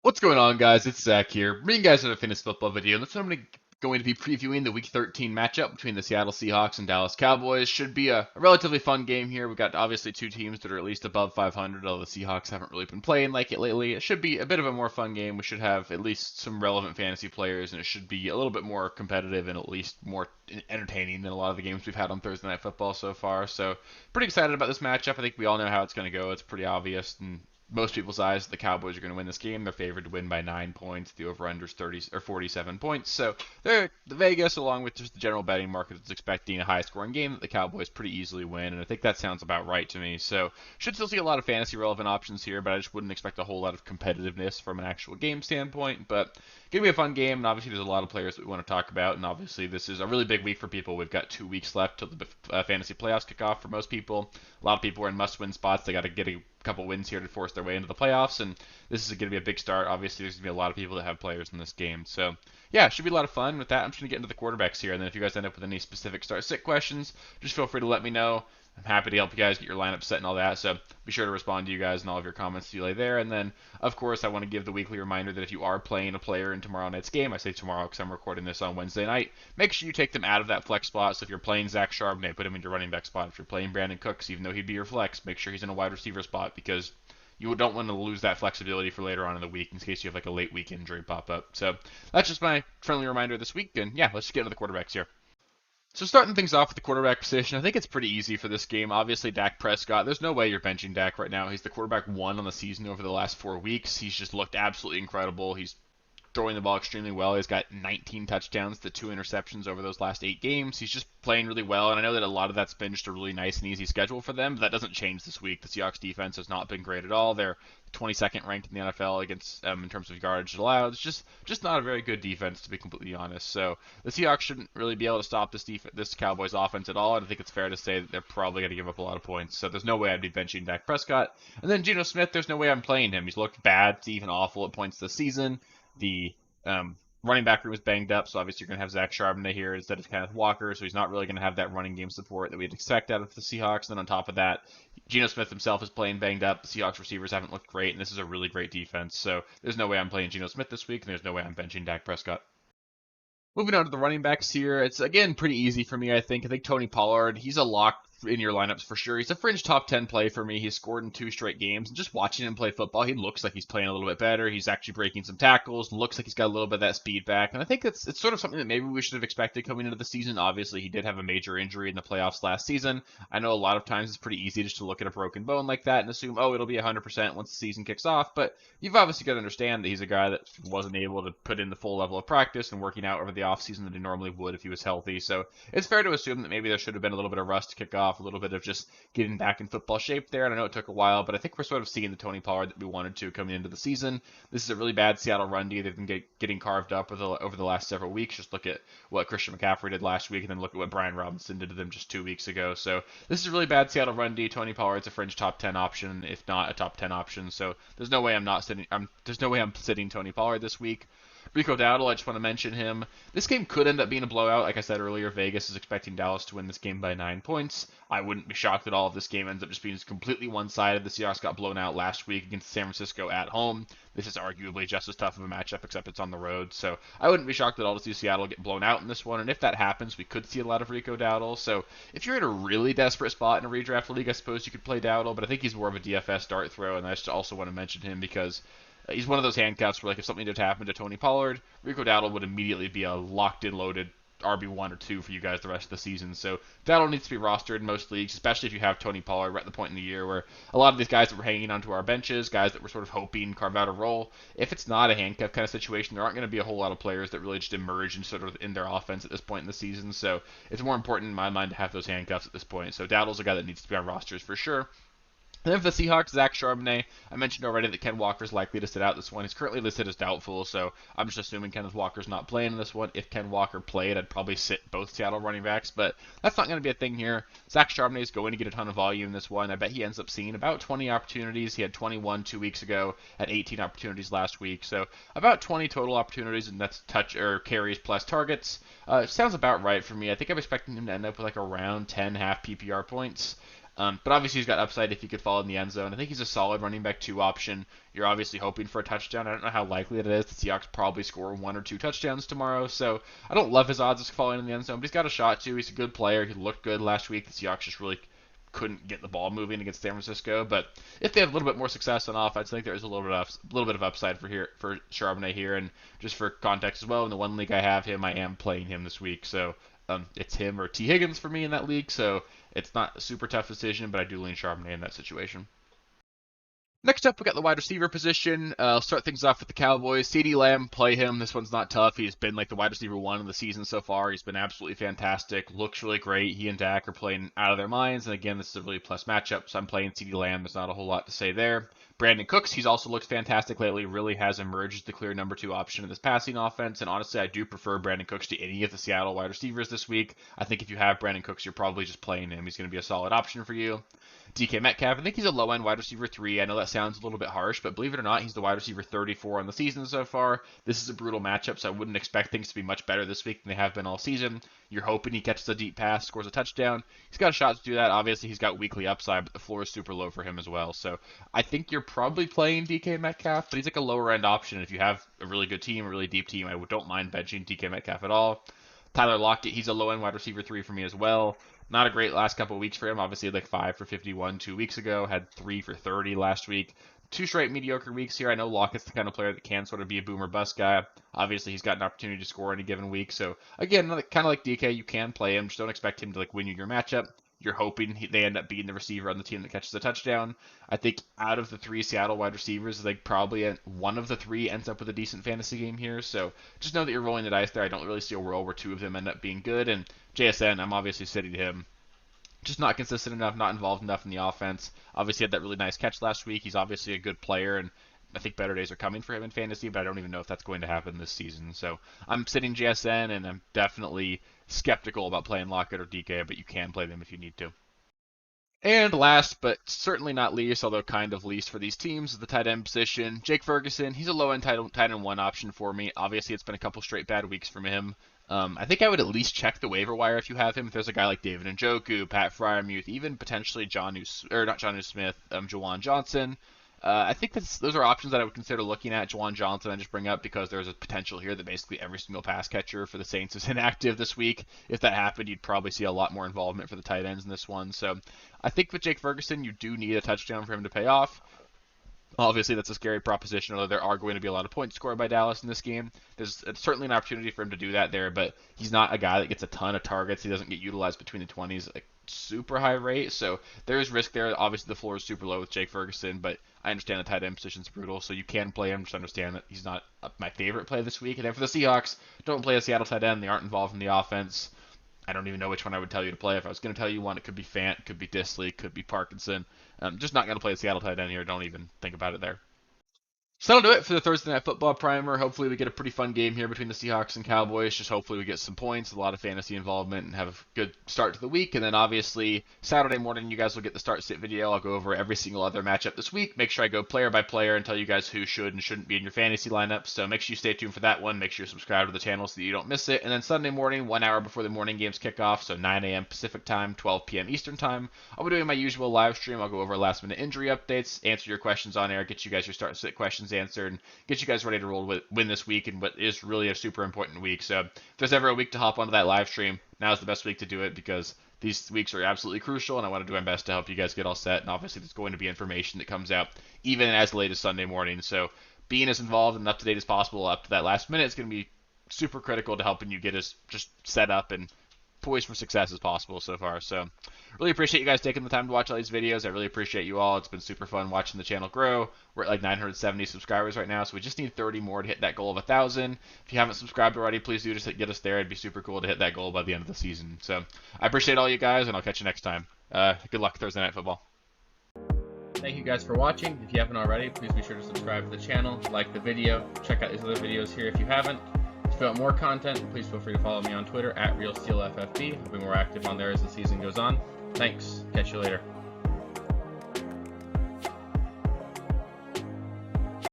What's going on, guys? It's Zach here, bringing you guys another fantasy football video. And this one I'm going to be previewing the Week 13 matchup between the Seattle Seahawks and Dallas Cowboys. Should be a relatively fun game here. We've got obviously two teams that are at least above 500, although the Seahawks haven't really been playing like it lately. It should be a bit of a more fun game. We should have at least some relevant fantasy players, and it should be a little bit more competitive and at least more entertaining than a lot of the games we've had on Thursday Night Football so far. So, pretty excited about this matchup. I think we all know how it's going to go. It's pretty obvious, and most people's eyes, the Cowboys are going to win this game. They're favored to win by 9 points. The over/under is 30 or 47 points. So the Vegas, along with just the general betting market, is expecting a high-scoring game that the Cowboys pretty easily win, and I think that sounds about right to me. So should still see a lot of fantasy relevant options here, but I just wouldn't expect a whole lot of competitiveness from an actual game standpoint. But gonna be a fun game, and obviously there's a lot of players that we want to talk about, and obviously this is a really big week for people. We've got 2 weeks left till the fantasy playoffs kick off for most people. A lot of people are in must-win spots. They got to get a couple wins here to force their way into the playoffs, and this is going to be a big start. Obviously, there's going to be a lot of people that have players in this game. So, yeah, it should be a lot of fun. With that, I'm just going to get into the quarterbacks here, and then if you guys end up with any specific start-sit questions, just feel free to let me know. I'm happy to help you guys get your lineup set and all that, so be sure to respond to you guys and all of your comments you lay there. And then, of course, I want to give the weekly reminder that if you are playing a player in tomorrow night's game, I say tomorrow because I'm recording this on Wednesday night, make sure you take them out of that flex spot. So if you're playing Zach Charbonnet, put him in your running back spot. If you're playing Brandon Cooks, even though he'd be your flex, make sure he's in a wide receiver spot because you don't want to lose that flexibility for later on in the week in case you have like a late week injury pop up. So that's just my friendly reminder this week. And yeah, let's just get into the quarterbacks here. So starting things off with the quarterback position, I think it's pretty easy for this game. Obviously, Dak Prescott. There's no way you're benching Dak right now. He's the quarterback one on the season over the last 4 weeks. He's just looked absolutely incredible. He's throwing the ball extremely well. He's got 19 touchdowns to 2 interceptions over those last 8 games. He's just playing really well, and I know that a lot of that's been just a really nice and easy schedule for them, but that doesn't change this week. The Seahawks defense has not been great at all. They're 22nd ranked in the NFL against in terms of yardage allowed. It's just not a very good defense, to be completely honest. So the Seahawks shouldn't really be able to stop this Cowboys offense at all. And I think it's fair to say that they're probably going to give up a lot of points. So there's no way I'd be benching Dak Prescott. And then Geno Smith, there's no way I'm playing him. He's looked bad to even awful at points this season. The running back room is banged up, so obviously you're going to have Zach Charbonnet here instead of Kenneth Walker, so he's not really going to have that running game support that we'd expect out of the Seahawks. And then on top of that, Geno Smith himself is playing banged up. The Seahawks receivers haven't looked great, and this is a really great defense. So there's no way I'm playing Geno Smith this week, and there's no way I'm benching Dak Prescott. Moving on to the running backs here, it's again pretty easy for me, I think. I think Tony Pollard, he's a lock in your lineups for sure. He's a fringe top 10 play for me. He's scored in 2 straight games. And just watching him play football, he looks like he's playing a little bit better. He's actually breaking some tackles. Looks like he's got a little bit of that speed back. And I think it's sort of something that maybe we should have expected coming into the season. Obviously, he did have a major injury in the playoffs last season. I know a lot of times it's pretty easy just to look at a broken bone like that and assume, oh, it'll be 100% once the season kicks off. But you've obviously got to understand that he's a guy that wasn't able to put in the full level of practice and working out over the offseason that he normally would if he was healthy. So it's fair to assume that maybe there should have been a little bit of rust to kick off, a little bit of just getting back in football shape there. And I know it took a while, but I think we're sort of seeing the Tony Pollard that we wanted to coming into the season. This is a really bad Seattle run D. They've been getting carved up over the last several weeks. Just look at what Christian McCaffrey did last week, and then look at what Brian Robinson did to them just 2 weeks ago. So this is a really bad Seattle run D. Tony Pollard's a fringe top 10 option, if not a top 10 option. So there's no way there's no way I'm sitting Tony Pollard this week. Rico Dowdle, I just want to mention him. This game could end up being a blowout. Like I said earlier, Vegas is expecting Dallas to win this game by 9 points. I wouldn't be shocked at all if this game ends up just being completely one-sided. The Seahawks got blown out last week against San Francisco at home. This is arguably just as tough of a matchup, except it's on the road. So I wouldn't be shocked at all to see Seattle get blown out in this one. And if that happens, we could see a lot of Rico Dowdle. So if you're in a really desperate spot in a redraft league, I suppose you could play Dowdle. But I think he's more of a DFS dart throw, and I just also want to mention him because he's one of those handcuffs where, like, if something did happen to Tony Pollard, Rico Dowdle would immediately be a locked-in, loaded RB1 or 2 for you guys the rest of the season. So Dowdle needs to be rostered in most leagues, especially if you have Tony Pollard. We're at the point in the year where a lot of these guys that were hanging onto our benches, guys that were sort of hoping carve out a role, if it's not a handcuff kind of situation, there aren't going to be a whole lot of players that really just emerge and sort of in their offense at this point in the season. So it's more important in my mind to have those handcuffs at this point. So Dowdle's a guy that needs to be on rosters for sure. And then for the Seahawks, Zach Charbonnet, I mentioned already that Ken Walker's likely to sit out this one. He's currently listed as doubtful, so I'm just assuming Kenneth Walker's not playing in this one. If Ken Walker played, I'd probably sit both Seattle running backs, but that's not going to be a thing here. Zach Charbonnet is going to get a ton of volume in this one. I bet he ends up seeing about 20 opportunities. He had 21 2 weeks ago, had 18 opportunities last week, so about 20 total opportunities, and that's touch or carries plus targets. Sounds about right for me. I think I'm expecting him to end up with like around 10 half PPR points. But obviously he's got upside if he could fall in the end zone. I think he's a solid running back 2 option. You're obviously hoping for a touchdown. I don't know how likely it is. The Seahawks probably score 1 or 2 touchdowns tomorrow, so I don't love his odds of falling in the end zone, but he's got a shot to. He's a good player. He looked good last week. The Seahawks just really couldn't get the ball moving against San Francisco. But if they have a little bit more success on offense, I think there is a little bit of upside for Charbonnet here. And just for context as well, in the one league I have him, I am playing him this week. So it's him or T. Higgins for me in that league. So it's not a super tough decision, but I do lean Charbonnet in that situation. Next up, we got the wide receiver position. I'll start things off with the Cowboys. CeeDee Lamb, play him. This one's not tough. He's been like the wide receiver 1 of the season so far. He's been absolutely fantastic. Looks really great. He and Dak are playing out of their minds. And again, this is a really plus matchup, so I'm playing CeeDee Lamb. There's not a whole lot to say there. Brandon Cooks, he's also looked fantastic lately. Really has emerged as the clear number 2 option in this passing offense. And honestly, I do prefer Brandon Cooks to any of the Seattle wide receivers this week. I think if you have Brandon Cooks, you're probably just playing him. He's going to be a solid option for you. DK Metcalf, I think he's a low-end wide receiver 3. I know that sounds a little bit harsh, but believe it or not, he's the wide receiver 34 on the season so far. This is a brutal matchup, so I wouldn't expect things to be much better this week than they have been all season. You're hoping he catches a deep pass, scores a touchdown. He's got a shot to do that. Obviously, he's got weekly upside, but the floor is super low for him as well. So I think you're probably playing DK Metcalf, but he's like a lower-end option. If you have a really good team, a really deep team, I don't mind benching DK Metcalf at all. Tyler Lockett, he's a low-end wide receiver 3 for me as well. Not a great last couple of weeks for him. Obviously, like 5 for 51 2 weeks ago. Had 3 for 30 last week. 2 straight mediocre weeks here. I know Lockett's the kind of player that can sort of be a boomer bust guy. Obviously, he's got an opportunity to score any given week. So, again, kind of like DK, you can play him. Just don't expect him to like win you your matchup. You're hoping they end up being the receiver on the team that catches a touchdown. I think out of the 3 Seattle wide receivers, like probably one of the 3 ends up with a decent fantasy game here. So just know that you're rolling the dice there. I don't really see a world where 2 of them end up being good. And JSN, I'm obviously sitting him. Just not consistent enough, not involved enough in the offense. Obviously had that really nice catch last week. He's obviously a good player, and I think better days are coming for him in fantasy, but I don't even know if that's going to happen this season. So I'm sitting JSN, and I'm definitely skeptical about playing Lockett or DK, but you can play them if you need to. And last, but certainly not least, although kind of least for these teams, is the tight end position. Jake Ferguson, he's a low-end tight end 1 option for me. Obviously, it's been a couple straight bad weeks from him. I think I would at least check the waiver wire if you have him. If there's a guy like David Njoku, Pat Freiermuth, even potentially Juwan Johnson. I think those are options that I would consider looking at. Juwan Johnson I just bring up because there's a potential here that basically every single pass catcher for the Saints is inactive this week. If that happened, you'd probably see a lot more involvement for the tight ends in this one. So I think with Jake Ferguson, you do need a touchdown for him to pay off. Obviously, that's a scary proposition, although there are going to be a lot of points scored by Dallas in this game. There's certainly an opportunity for him to do that there, but he's not a guy that gets a ton of targets. He doesn't get utilized between the 20s like super high rate, so there is risk there. Obviously, the floor is super low with Jake Ferguson, but I understand the tight end position's brutal, so you can play him. Just understand that he's not my favorite play this week. And then for the Seahawks, don't play a Seattle tight end. They aren't involved in the offense. I don't even know which one I would tell you to play. If I was going to tell you one, it could be Fant, it could be Disley, could be Parkinson. Just not going to play a Seattle tight end here. Don't even think about it there. So that'll do it for the Thursday Night Football Primer. Hopefully we get a pretty fun game here between the Seahawks and Cowboys. Just hopefully we get some points, a lot of fantasy involvement, and have a good start to the week. And then obviously Saturday morning you guys will get the start-sit video. I'll go over every single other matchup this week. Make sure I go player by player and tell you guys who should and shouldn't be in your fantasy lineup. So make sure you stay tuned for that one. Make sure you subscribe to the channel so that you don't miss it. And then Sunday morning, 1 hour before the morning games kick off, so 9 a.m. Pacific time, 12 p.m. Eastern time, I'll be doing my usual live stream. I'll go over last-minute injury updates, answer your questions on air, get you guys your start-sit questions answered, and get you guys ready to win this week in what is really a super important week. So if there's ever a week to hop onto that live stream, now's the best week to do it because these weeks are absolutely crucial, and I want to do my best to help you guys get all set. And obviously, there's going to be information that comes out even as late as Sunday morning. So being as involved and up to date as possible up to that last minute is going to be super critical to helping you get us just set up and poised for success as possible so far. So really appreciate you guys taking the time to watch all these videos. I really appreciate you all. It's been super fun watching the channel grow. We're at like 970 subscribers right now, so we just need 30 more to hit that goal of 1,000. If you haven't subscribed already, please do just get us there. It'd be super cool to hit that goal by the end of the season. So I appreciate all you guys, and I'll catch you next time. Good luck Thursday Night Football. Thank you guys for watching. If you haven't already, please be sure to subscribe to the channel, like the video, check out these other videos here if you haven't. If you want more content, please feel free to follow me on Twitter at RealSteelFFB. I'll be more active on there as the season goes on. Thanks. Catch you later.